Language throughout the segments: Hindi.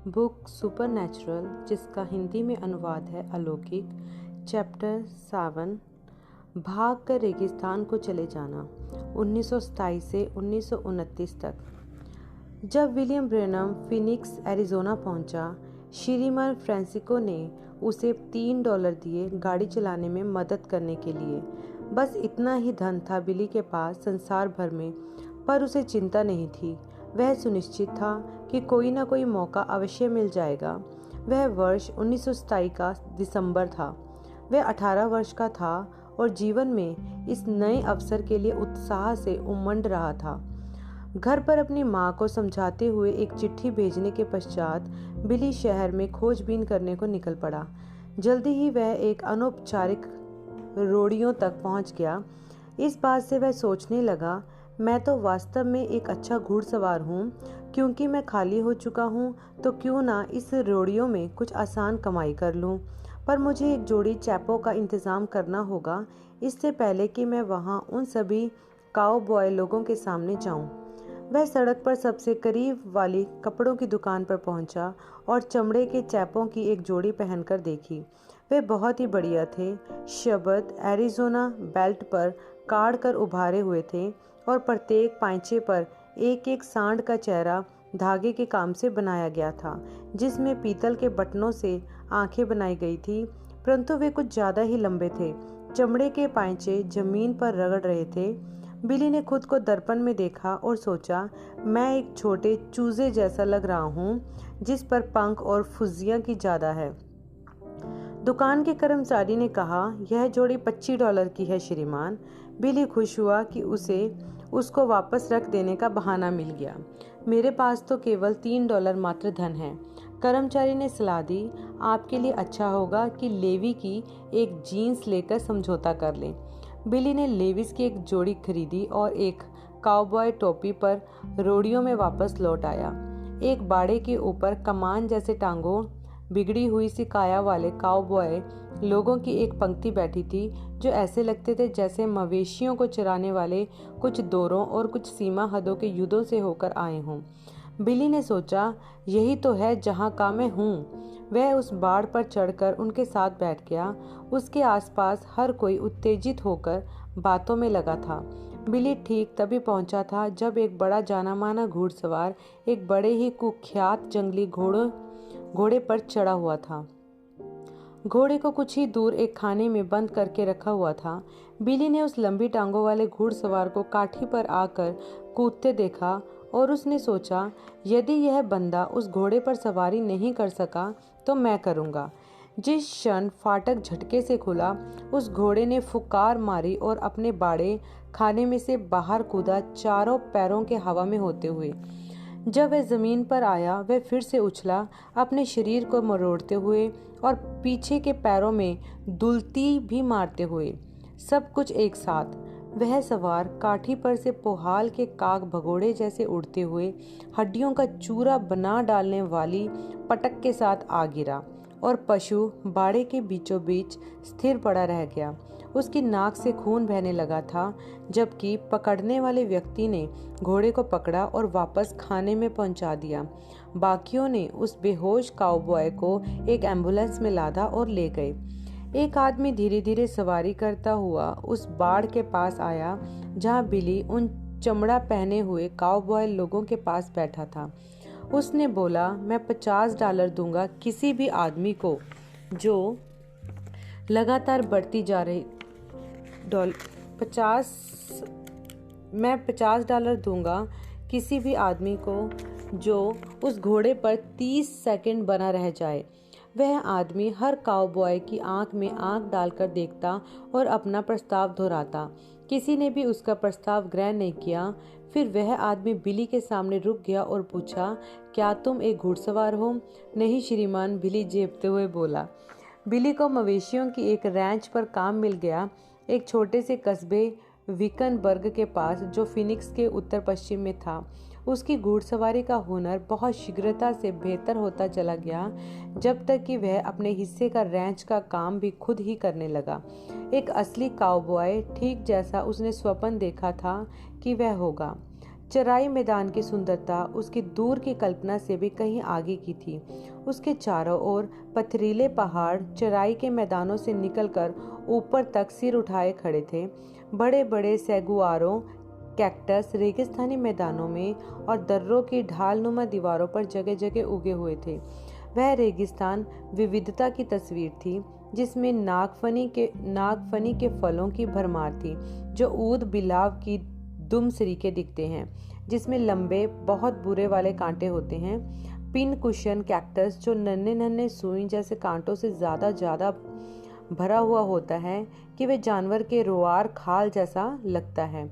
बुक सुपरनैचुरल, जिसका हिंदी में अनुवाद है अलौकिक, चैप्टर 7 भाग कर रेगिस्तान को चले जाना 1927 से 1929 तक। जब विलियम ब्रेनम फिनिक्स एरिज़ोना पहुंचा, श्रीमान फ्रांसिस्को ने उसे $3 दिए गाड़ी चलाने में मदद करने के लिए। बस इतना ही धन था बिली के पास संसार भर में, पर उसे चिंता नहीं थी। वह सुनिश्चित था कि कोई ना कोई मौका अवश्य मिल जाएगा। वह वर्ष 1927 का दिसंबर था। वह 18 वर्ष का था और जीवन में इस नए अवसर के लिए उत्साह से उमंड रहा था। घर पर अपनी माँ को समझाते हुए एक चिट्ठी भेजने के पश्चात बिली शहर में खोजबीन करने को निकल पड़ा। जल्दी ही वह एक अनौपचारिक रोडियों तक पहुंच गया। इस बात से वह सोचने लगा, मैं तो वास्तव में एक अच्छा घुड़सवार हूँ। क्योंकि मैं खाली हो चुका हूँ तो क्यों ना इस रोडियों में कुछ आसान कमाई कर लूँ। पर मुझे एक जोड़ी चैपों का इंतज़ाम करना होगा इससे पहले कि मैं वहाँ उन सभी काउबॉय लोगों के सामने जाऊँ। वह सड़क पर सबसे करीब वाली कपड़ों की दुकान पर पहुंचा और चमड़े के चैपों की एक जोड़ी पहनकर देखी। वे बहुत ही बढ़िया थे। शब्द एरिज़ोना बेल्ट पर काढ़ कर उभारे हुए थे और प्रत्येक पांचे पर एक एक सांड का चेहरा धागे के काम से बनाया गया था, जिसमें पीतल के बटनों से आंखें बनाई गई थी, परंतु वे कुछ ज़्यादा ही लंबे थे। चमड़े के पांचे जमीन पर रगड़ रहे थे। बिली ने खुद को दर्पण में देखा और सोचा, मैं एक छोटे चूजे जैसा लग रहा हूँ जिस पर पंख और फुज्जियाँ की ज़्यादा है। दुकान के कर्मचारी ने कहा, यह जोड़ी $25 की है श्रीमान। बिली खुश हुआ कि उसको वापस रख देने का बहाना मिल गया। मेरे पास तो केवल $3 मात्र धन है। कर्मचारी ने सलाह दी, आपके लिए अच्छा होगा कि लेवी की एक जीन्स लेकर समझौता कर लें। बिली ने लेविस की एक जोड़ी खरीदी और एक काउबॉय टोपी पर रोडियो में वापस लौट आया। एक बाड़े के ऊपर कमान जैसे टांगों बिगड़ी हुई सी काया वाले काउबॉय लोगों की एक पंक्ति बैठी थी, जो ऐसे लगते थे जैसे मवेशियों को चराने वाले कुछ दौरों और कुछ सीमा हदों के युद्धों से होकर आए हों। बिली ने सोचा, यही तो है जहाँ का मैं हूँ। वह उस बाड़ पर चढ़कर उनके साथ बैठ गया। उसके आसपास हर कोई उत्तेजित होकर बातों में लगा था। बिली ठीक तभी पहुंचा था जब एक बड़ा जाना माना घुड़सवार एक बड़े ही कुख्यात जंगली घोड़े पर चढ़ा हुआ था। घोड़े को कुछ ही दूर एक खाने में बंद करके रखा हुआ था। बिली ने उस लंबी टांगों वाले घुड़सवार को काठी पर आकर कूदते देखा और उसने सोचा, यदि यह बंदा उस घोड़े पर सवारी नहीं कर सका तो मैं करूँगा। जिस क्षण फाटक झटके से खुला, उस घोड़े ने फुकार मारी और अपने बाड़े खाने में से बाहर कूदा, चारों पैरों के हवा में होते हुए। जब वह जमीन पर आया, वह फिर से उछला, अपने शरीर को मरोड़ते हुए और पीछे के पैरों में दुलती भी मारते हुए। सब कुछ एक साथ। वह सवार काठी पर से पोहाल के काग भगोड़े जैसे उड़ते हुए हड्डियों का चूरा बना डालने वाली पटक के साथ आ गिरा और पशु बाड़े के बीचों बीच स्थिर पड़ा रह गया। उसकी नाक से खून बहने लगा था, जबकि पकड़ने वाले व्यक्ति ने घोड़े को पकड़ा और वापस खाने में पहुंचा दिया। बाकियों ने उस बेहोश काउबॉय को एक एम्बुलेंस में लादा और ले गए। एक आदमी धीरे धीरे सवारी करता हुआ उस बाड़ के पास आया जहां बिली उन चमड़ा पहने हुए काउबॉय लोगों के पास बैठा था। उसने बोला, मैं $50 दूंगा किसी भी आदमी को जो लगातार बढ़ती जा रही मैं $50 दूंगा किसी भी आदमी को जो उस घोड़े पर 30 सेकंड बना रह जाए। वह आदमी हर काउबॉय की आंख में आंख डालकर देखता और अपना प्रस्ताव दोहराता। किसी ने भी उसका प्रस्ताव ग्रहण नहीं किया। फिर वह आदमी बिली के सामने रुक गया और पूछा, क्या तुम एक घुड़सवार हो? नहीं श्रीमान, बिली झेपते हुए बोला। बिली को मवेशियों की एक रैंच पर काम मिल गया, एक छोटे से कस्बे विकनबर्ग के पास, जो फिनिक्स के उत्तर पश्चिम में था। उसकी घुड़सवारी का हुनर बहुत शीघ्रता से बेहतर होता चला गया, जब तक कि वह अपने हिस्से का रैंच का काम भी खुद ही करने लगा। एक असली काउबॉय, ठीक जैसा उसने स्वप्न देखा था कि वह होगा। चराई मैदान की सुंदरता उसकी दूर की कल्पना से भी कहीं आगे की थी। उसके चारों ओर पथरीले पहाड़ चराई के मैदानों से निकलकर ऊपर तक सिर उठाए खड़े थे। बड़े बड़े सैगुआरों, कैक्टस रेगिस्तानी मैदानों में और दर्रों की ढालनुमा दीवारों पर जगह जगह उगे हुए थे। वह रेगिस्तान विविधता की तस्वीर थी, जिसमें नागफनी के फलों की भरमार थी, जो ऊद बिलाव की दुम सरीके दिखते हैं, जिसमें लंबे बहुत बुरे वाले कांटे होते हैं। पिन कुशन कैक्टस, जो नन्हे नन्हे सुई जैसे कांटों से ज्यादा भरा हुआ होता है कि वे जानवर के रोआर खाल जैसा लगता है।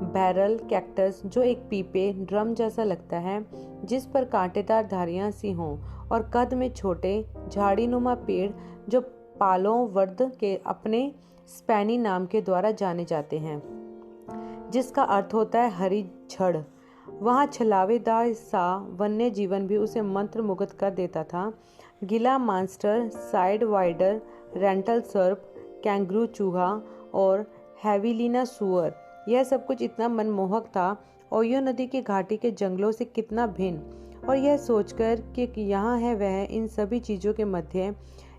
बैरल कैक्टस, जो एक पीपे ड्रम जैसा लगता है, जिस पर कांटेदार धारियां सी हों, और कद में छोटे झाड़ीनुमा पेड़ जो पालों वर्द के अपने स्पैनी नाम के द्वारा जाने जाते हैं, जिसका अर्थ होता है हरी छड़। वहाँ छलावेदार सा वन्य जीवन भी उसे मंत्र मुग्ध कर देता था। गिला मांस्टर, साइड वाइडर, रेंटल सर्प, कैंगरू चूहा और हैविलिना सुअर, यह सब कुछ इतना मनमोहक था। ओयो नदी की घाटी के जंगलों से कितना भिन्न। और यह सोचकर कि यहाँ है वह इन सभी चीज़ों के मध्य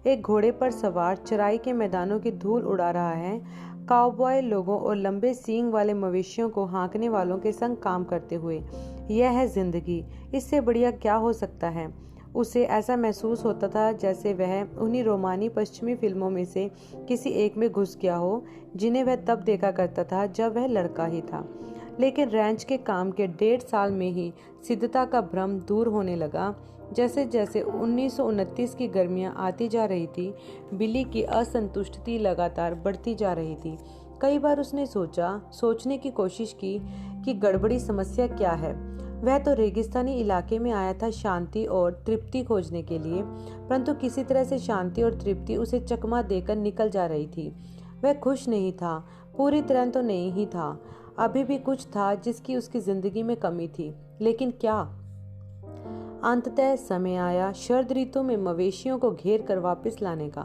एक घोड़े पर सवार चराई के मैदानों की धूल उड़ा रहा है, काउबॉय लोगों और लंबे सींग वाले मवेशियों को हाँकने वालों के संग काम करते हुए। यह है जिंदगी, इससे बढ़िया क्या हो सकता है। उसे ऐसा महसूस होता था जैसे वह उन्हीं रोमानी पश्चिमी फिल्मों में से किसी एक में घुस गया हो, जिन्हें वह तब देखा करता था जब वह लड़का ही था। लेकिन रैंच के काम के 1.5 साल में ही सिद्धता का भ्रम दूर होने लगा। जैसे जैसे 1929 की गर्मियां आती जा रही थी, बिली की असंतुष्टि लगातार बढ़ती जा रही थी। कई बार उसने सोचने की कोशिश की कि गड़बड़ी समस्या क्या है। वह तो रेगिस्तानी इलाके में आया था शांति और तृप्ति खोजने के लिए, परंतु किसी तरह से शांति और तृप्ति उसे चकमा देकर निकल जा रही थी। वह खुश नहीं था, पूरी तरह तो नहीं ही था। अभी भी कुछ था जिसकी उसकी जिंदगी में कमी थी, लेकिन क्या? अंततः समय आया शरद ऋतु में मवेशियों को घेर कर वापस लाने का।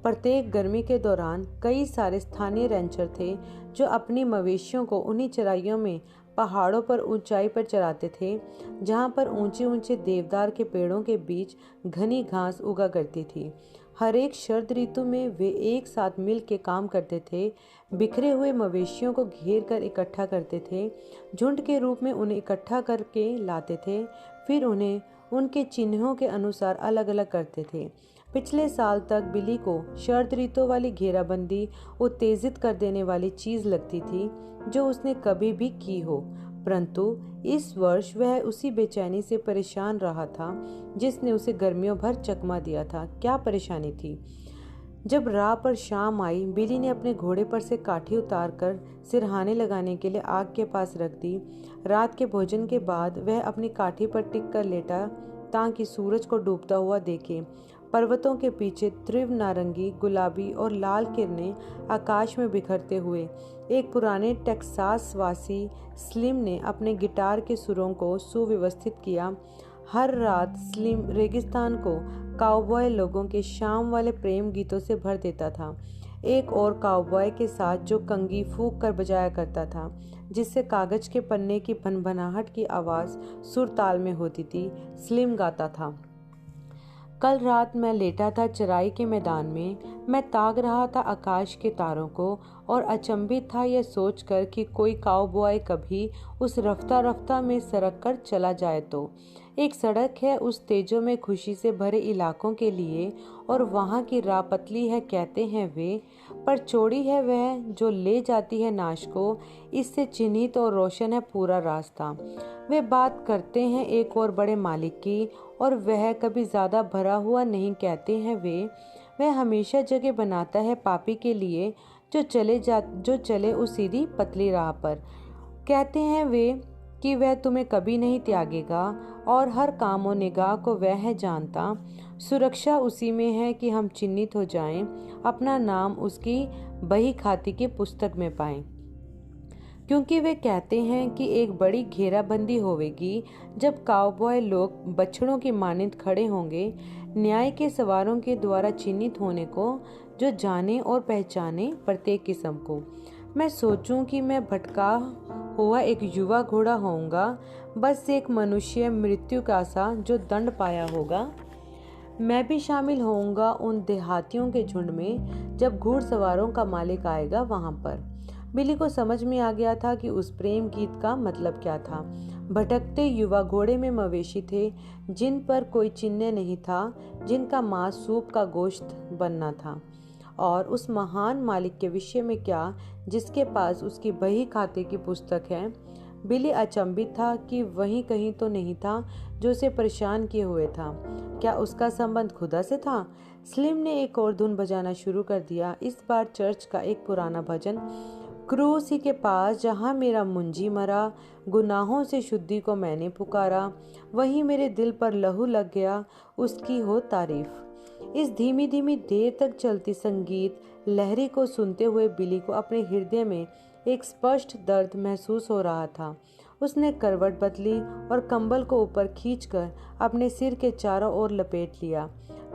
प्रत्येक गर्मी के दौरान कई सारे स्थानीय रेंचर थे जो अपनी मवेशियों को उन्हीं चराइयों में पहाड़ों पर ऊंचाई पर चराते थे, जहां पर ऊंचे ऊंचे देवदार के पेड़ों के बीच घनी घास उगा करती थी। हर एक शरद ऋतु में वे एक साथ मिल के काम करते थे, बिखरे हुए मवेशियों को घेर कर इकट्ठा करते थे, झुंड के रूप में उन्हें इकट्ठा करके लाते थे, फिर उन्हें उनके चिन्हों के अनुसार अलग अलग करते थे। पिछले साल तक बिली को शरद ऋतु वाली घेराबंदी उत्तेजित कर देने वाली चीज लगती थी जो उसने कभी भी की हो, परंतु इस वर्ष वह उसी बेचैनी से परेशान रहा था जिसने उसे गर्मियों भर चकमा दिया था। क्या परेशानी थी? जब राह पर शाम आई, बिली ने अपने घोड़े पर से काठी उतारकर सिरहाने लगाने के लिए आग के पास रख दी। रात के भोजन के बाद वह अपनी काठी पर टिक कर लेटा ताकि सूरज को डूबता हुआ देखे। पर्वतों के पीछे तीव्र नारंगी, गुलाबी और लाल किरणें आकाश में बिखरते हुए एक पुराने टेक्सास वासी स्लिम ने अपने गिटार के सुरों को सुव्यवस्थित किया। हर रात स्लिम रेगिस्तान को काउबॉय लोगों के शाम वाले प्रेम गीतों से भर देता था, एक और काउबॉय के साथ जो कंगी फूंक कर बजाया करता था, जिससे कागज के पन्ने की भनभनाहट की आवाज सुर ताल में होती थी। स्लिम गाता था, कल रात मैं लेटा था चराई के मैदान में, मैं ताक रहा था आकाश के तारों को और अचंभित था यह सोचकर कि कोई काउबॉय कभी उस रफ्ता रफ्ता में सरक कर चला जाए तो। एक सड़क है उस तेजों में खुशी से भरे इलाकों के लिए और वहाँ की राह पतली है कहते हैं वे, पर चौड़ी है वह जो ले जाती है नाश को। इससे चिन्हित और रोशन है पूरा रास्ता। वे बात करते हैं एक और बड़े मालिक की, और वह कभी ज्यादा भरा हुआ नहीं कहते हैं वे। वह हमेशा जगह बनाता है पापी के लिए जो चले उस सीधी पतली राह पर। कहते हैं वे कि वह तुम्हें कभी नहीं त्यागेगा और हर काम और निगाह को वह है जानता। सुरक्षा उसी में है कि हम चिन्हित हो जाएं, अपना नाम उसकी बही खाती की पुस्तक में पाएं। क्योंकि वे कहते हैं कि एक बड़ी घेराबंदी होवेगी जब काउबॉय लोग बछड़ों की मानिंद खड़े होंगे, न्याय के सवारों के द्वारा चिन्हित होने को, जो जाने और पहचाने प्रत्येक किस्म को। मैं सोचूं कि मैं भटका हुआ एक युवा घोड़ा होऊंगा, बस एक मनुष्य मृत्यु का सा जो दंड पाया होगा। मैं भी शामिल होऊंगा उन देहातियों के झुंड में जब घुड़सवारों का मालिक आएगा वहां पर। बिली को समझ में आ गया था कि उस प्रेम गीत का मतलब क्या था। भटकते युवा घोड़े में मवेशी थे जिन पर कोई चिन्ह नहीं था, जिनका मांस सूप का गोश्त बनना था। और उस महान मालिक के विषय में क्या, जिसके पास उसकी बही खाते की पुस्तक है। बिली अचंभित था कि वही कहीं तो नहीं था जो उसे परेशान किए हुए था। क्या उसका संबंध खुदा से था? स्लिम ने एक और धुन बजाना शुरू कर दिया, इस बार चर्च का एक पुराना भजन। क्रूस ही के पास जहाँ मेरा मुंजी मरा, गुनाहों से शुद्धि को मैंने पुकारा, वहीं मेरे दिल पर लहू लग गया, उसकी हो तारीफ। इस धीमी धीमी देर तक चलती संगीत लहरी को सुनते हुए बिली को अपने हृदय में एक स्पष्ट दर्द महसूस हो रहा था। उसने करवट बदली और कंबल को ऊपर खींचकर अपने सिर के चारों ओर लपेट लिया,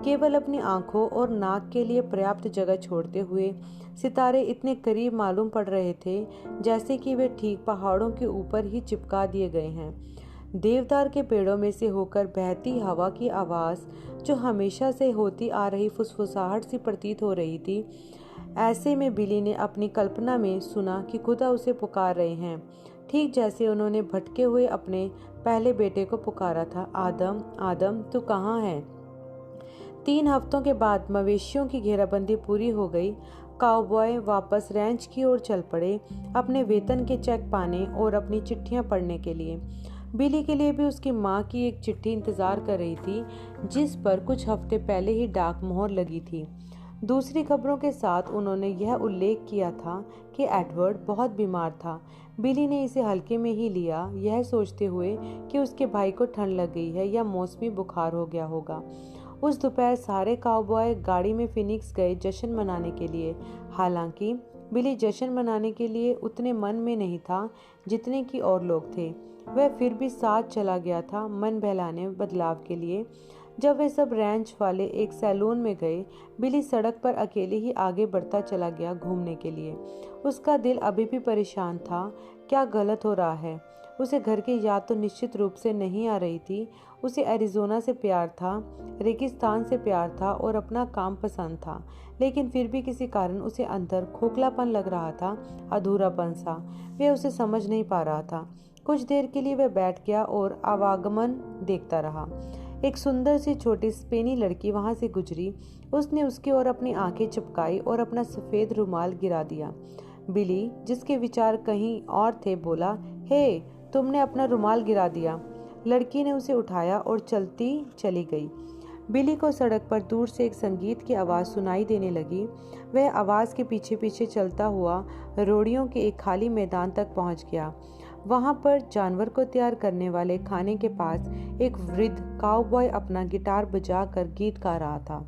केवल अपनी आंखों और नाक के लिए पर्याप्त जगह छोड़ते हुए। सितारे इतने करीब मालूम पड़ रहे थे जैसे कि वे ठीक पहाड़ों के ऊपर ही चिपका दिए गए हैं। देवदार के पेड़ों में से होकर बहती हवा की आवाज़, जो हमेशा से होती आ रही फुसफुसाहट सी प्रतीत हो रही थी। ऐसे में बिली ने अपनी कल्पना में सुना कि खुदा उसे पुकार रहे हैं, ठीक जैसे उन्होंने भटके हुए अपने पहले बेटे को पुकारा था, आदम आदम तू कहाँ है। 3 हफ्तों के बाद मवेशियों की घेराबंदी पूरी हो गई। काउबॉय वापस रैंच की ओर चल पड़े, अपने वेतन के चेक पाने और अपनी चिट्ठियां पढ़ने के लिए। बिली के लिए भी उसकी माँ की एक चिट्ठी इंतजार कर रही थी, जिस पर कुछ हफ्ते पहले ही डाक मोहर लगी थी। दूसरी खबरों के साथ उन्होंने यह उल्लेख किया था कि एडवर्ड बहुत बीमार था। बिली ने इसे हल्के में ही लिया, यह सोचते हुए कि उसके भाई को ठंड लग गई है या मौसमी बुखार हो गया होगा। उस दोपहर सारे काउबॉय गाड़ी में फिनिक्स गए जश्न मनाने के लिए। हालांकि बिली जश्न मनाने के लिए उतने मन में नहीं था जितने कि और लोग थे। वह फिर भी साथ चला गया था मन बहलाने बदलाव के लिए। जब वे सब रैंच वाले एक सैलून में गए, बिली सड़क पर अकेले ही आगे बढ़ता चला गया घूमने के लिए। उसका दिल अभी भी परेशान था। क्या गलत हो रहा है? उसे घर की याद तो निश्चित रूप से नहीं आ रही थी। उसे एरिज़ोना से प्यार था, रेगिस्तान से प्यार था और अपना काम पसंद था, लेकिन फिर भी किसी कारण उसे अंदर खोखलापन लग रहा था, अधूरापन सा। वह उसे समझ नहीं पा रहा था। कुछ देर के लिए वह बैठ गया और आवागमन देखता रहा। एक सुंदर सी छोटी स्पेनी लड़की वहां से गुजरी। उसने उसकी ओर अपनी आंखें चिपकाई और अपना सफेद रुमाल गिरा दिया। बिली, जिसके विचार कहीं और थे, बोला, हे, तुमने अपना रुमाल गिरा दिया। लड़की ने उसे उठाया और चलती चली गई। बिली को सड़क पर दूर से एक संगीत की आवाज़ सुनाई देने लगी। वह आवाज़ के पीछे पीछे चलता हुआ रोड़ियों के एक खाली मैदान तक पहुंच गया। वहां पर जानवर को तैयार करने वाले खाने के पास एक वृद्ध काउबॉय अपना गिटार बजाकर गीत गा रहा था।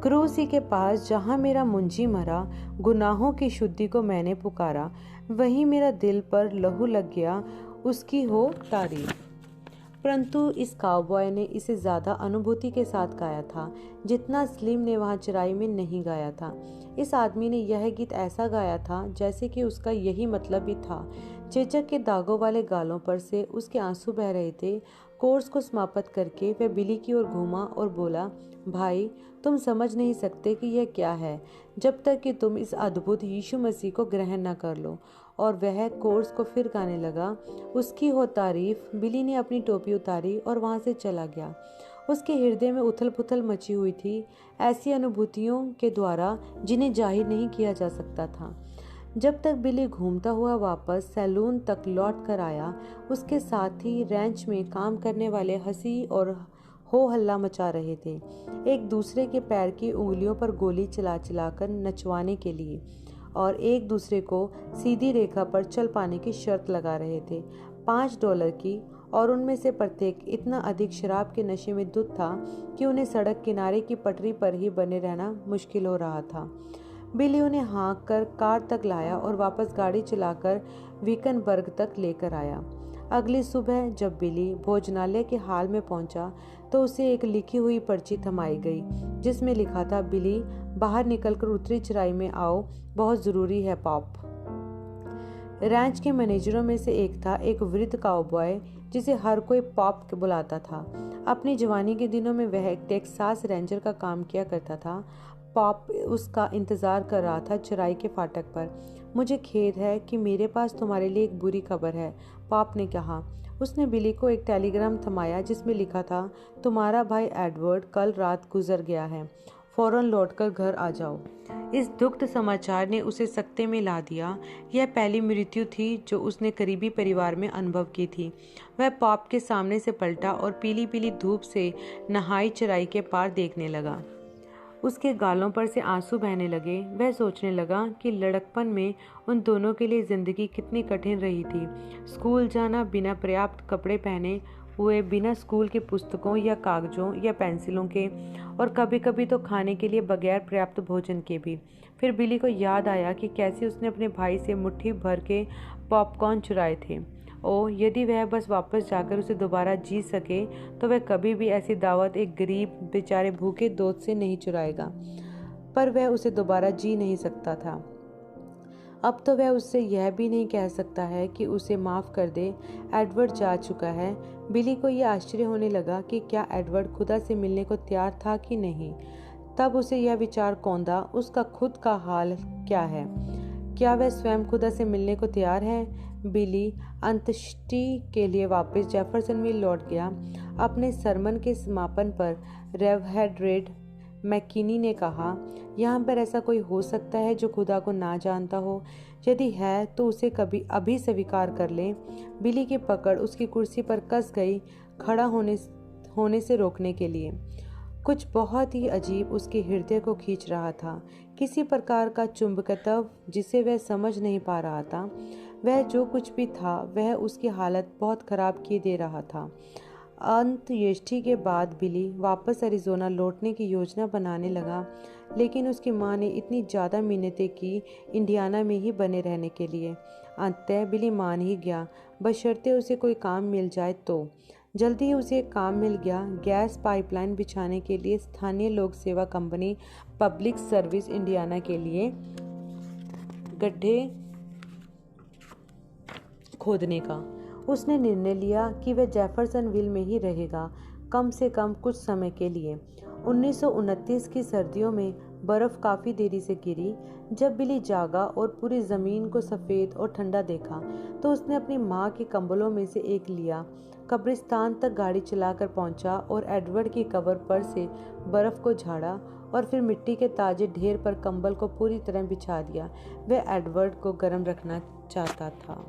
क्रूसी के पास जहां मेरा मुंजी मरा, गुनाहों की शुद्धि को मैंने पुकारा, वहीं मेरा दिल पर लहू लग गया, उसकी हो तारीफ। परंतु इस काउबॉय ने इसे ज्यादा अनुभूति के साथ गाया था जितना स्लिम ने वहां चराई में नहीं गाया था। इस आदमी ने यह गीत ऐसा गाया था जैसे कि उसका यही मतलब भी था। चेचक के दागों वाले गालों पर से उसके आंसू बह रहे थे। कोर्स को समाप्त करके वह बिली की ओर घूमा और बोला, भाई, तुम समझ नहीं सकते कि यह क्या है जब तक कि तुम इस अद्भुत यीशु मसीह को ग्रहण न कर लो। और वह कोर्स को फिर गाने लगा, उसकी हो तारीफ। बिली ने अपनी टोपी उतारी और वहां से चला गया। उसके हृदय में उथल पुथल मची हुई थी, ऐसी अनुभूतियों के द्वारा जिन्हें जाहिर नहीं किया जा सकता था। जब तक बिली घूमता हुआ वापस सैलून तक लौट कर आया, उसके साथ ही रैंच में काम करने वाले हंसी और हो हल्ला मचा रहे थे, एक दूसरे के पैर की उंगलियों पर गोली चला चलाकर नचवाने के लिए, और एक दूसरे को सीधी रेखा पर चल पाने की शर्त लगा रहे थे, $5 की। और उनमें से प्रत्येक इतना अधिक शराब के नशे में धुत था कि उन्हें सड़क किनारे की पटरी पर ही बने रहना मुश्किल हो रहा था। बिली उन्हें हाँक कर कार तक लाया और वापस गाड़ी चलाकर विकनबर्ग तक लेकर आया। अगली सुबह जब बिली भोजनालय के हाल में पहुंचा तो उसे एक लिखी हुई पर्ची थमाई गई जिसमें लिखा था, बिली, बाहर निकलकर उत्तरी चराई में आओ, बहुत जरूरी है, पॉप। रैंच के मैनेजरों में से एक था, एक वृद्ध काउबॉय जिसे हर कोई पॉप बुलाता था। अपनी जवानी के दिनों में वह एक टेक्सास रेंजर का काम किया करता था। पॉप उसका इंतजार कर रहा था चराई के फाटक पर। मुझे खेद है कि मेरे पास तुम्हारे लिए एक बुरी खबर है, पॉप ने कहा। उसने बिली को एक टेलीग्राम थमाया जिसमें लिखा था, तुम्हारा भाई एडवर्ड कल रात गुजर गया है, फौरन लौटकर घर आ जाओ। इस दुखद समाचार ने उसे सकते में ला दिया। यह पहली मृत्यु थी जो उसने करीबी परिवार में अनुभव की थी। वह पॉप के सामने से पलटा और पीली पीली धूप से नहाई चराई के पार देखने लगा। उसके गालों पर से आंसू बहने लगे। वह सोचने लगा कि लड़कपन में उन दोनों के लिए जिंदगी कितनी कठिन रही थी। स्कूल जाना बिना पर्याप्त कपड़े पहने हुए, बिना स्कूल की पुस्तकों या कागजों या पेंसिलों के, और कभी कभी तो खाने के लिए बगैर पर्याप्त भोजन के भी। फिर बिली को याद आया कि कैसे उसने अपने भाई से मुट्ठी भर के पॉपकॉर्न चुराए थे। ओ, यदि वह बस वापस जाकर उसे दोबारा जी सके तो वह कभी भी ऐसी दावत एक गरीब बेचारे भूखे दोस्त से नहीं चुराएगा। पर वह उसे दोबारा जी नहीं सकता था। अब तो वह उससे यह भी नहीं कह सकता है कि उसे माफ़ कर दे। एडवर्ड जा चुका है। बिली को यह आश्चर्य होने लगा कि क्या एडवर्ड खुदा से मिलने को तैयार था कि नहीं। तब उसे यह विचार कौंधा, उसका खुद का हाल क्या है? क्या वह स्वयं खुदा से मिलने को तैयार है? बिली अंत्येष्टि के लिए वापस जेफरसनविल लौट गया। अपने सरमन के समापन पर रेवहेड मैकिनी ने कहा, यहाँ पर ऐसा कोई हो सकता है जो खुदा को ना जानता हो? यदि है तो उसे कभी अभी स्वीकार कर ले। बिली की पकड़ उसकी कुर्सी पर कस गई, खड़ा होने से रोकने के लिए। कुछ बहुत ही अजीब उसके हृदय को खींच रहा था, किसी प्रकार का चुंबकत्व जिसे वह समझ नहीं पा रहा था। वह जो कुछ भी था वह उसकी हालत बहुत खराब किए दे रहा था। अंत्येष्टि के बाद बिली वापस अरिज़ोना लौटने की योजना बनाने लगा, लेकिन उसकी माँ ने इतनी ज़्यादा मिन्नतें की इंडियाना में ही बने रहने के लिए। अंततः बिली मान ही गया, बशर्ते उसे कोई काम मिल जाए तो। जल्दी ही उसे एक काम मिल गया। गैस पाइपलाइन बिछाने के लिए स्थानीय लोक सेवा कंपनी पब्लिक सर्विस इंडियाना के लिए गड्ढे खोदने का। उसने निर्णय लिया कि वह जेफरसनविल में ही रहेगा, कम से कम कुछ समय के लिए। 1929 की सर्दियों में बर्फ काफ़ी देरी से गिरी। जब बिली जागा और पूरी ज़मीन को सफ़ेद और ठंडा देखा तो उसने अपनी माँ के कंबलों में से एक लिया, कब्रिस्तान तक गाड़ी चलाकर पहुंचा और एडवर्ड की कब्र पर से बर्फ़ को झाड़ा और फिर मिट्टी के ताजे ढेर पर कंबल को पूरी तरह बिछा दिया। वह एडवर्ड को गर्म रखना चाहता था।